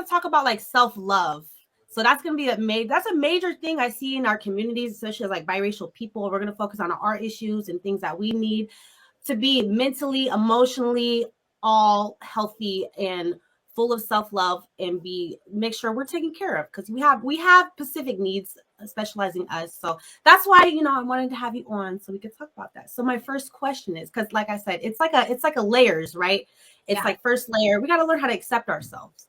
to talk about like self-love. So that's going to be a major thing I see in our communities, especially as like biracial people. We're going to focus on our issues and things that we need to be mentally, emotionally, all healthy and full of self-love, and make sure we're taken care of, because we have specific needs specializing us. So that's why, I wanted to have you on so we could talk about that. So my first question is, because like I said, it's like a layers, right? It's like first layer, we got to learn how to accept ourselves.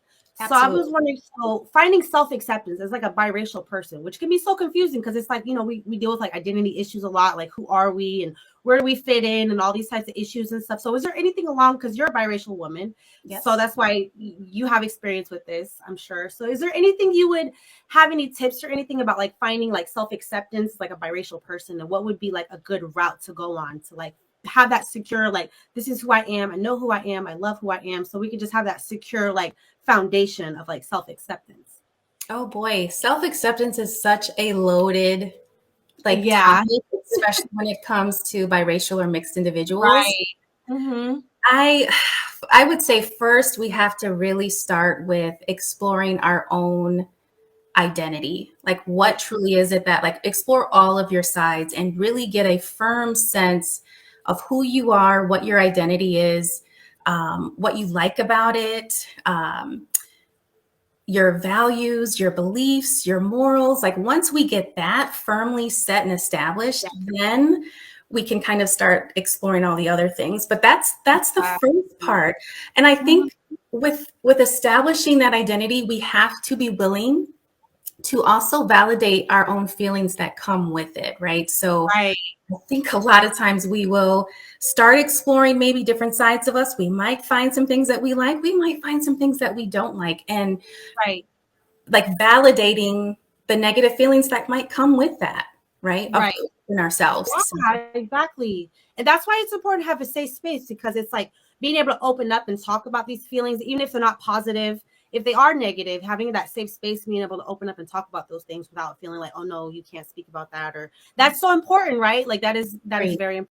So I was wondering, so finding self-acceptance as like a biracial person, which can be so confusing because it's like, we deal with like identity issues a lot, like who are we and where do we fit in and all these types of issues and stuff. So is there anything along, because you're a biracial woman, Yes. so that's why you have experience with this, I'm sure. So is there anything you would have, any tips or anything about like finding like self-acceptance like a biracial person, and what would be like a good route to go on to like have that secure, like, this is who I am, I know who I am, I love who I am, so we can just have that secure like foundation of like self-acceptance? Oh boy, self-acceptance is such a loaded Yeah. topic, especially when it comes to biracial or mixed individuals. Right. Mm-hmm. I would say first we have to really start with exploring our own identity. Like, what truly is it that, like, explore all of your sides and really get a firm sense of who you are, what your identity is, what you like about it, your values, your beliefs, your morals. Like, once we get that firmly set and established, then we can kind of start exploring all the other things. But that's the first part. And I think with establishing that identity, we have to be willing to also validate our own feelings that come with it, right? So Right. I think a lot of times we will start exploring maybe different sides of us. We might find some things that we like. We might find some things that we don't like. And Right. like validating the negative feelings that might come with that, right? Right. In ourselves. Yeah, exactly. And that's why it's important to have a safe space, because it's like being able to open up and talk about these feelings, even if they're not positive, if they are negative, having that safe space, being able to open up and talk about those things without feeling like, oh no, you can't speak about that, or that's so important, right? Like that is very important.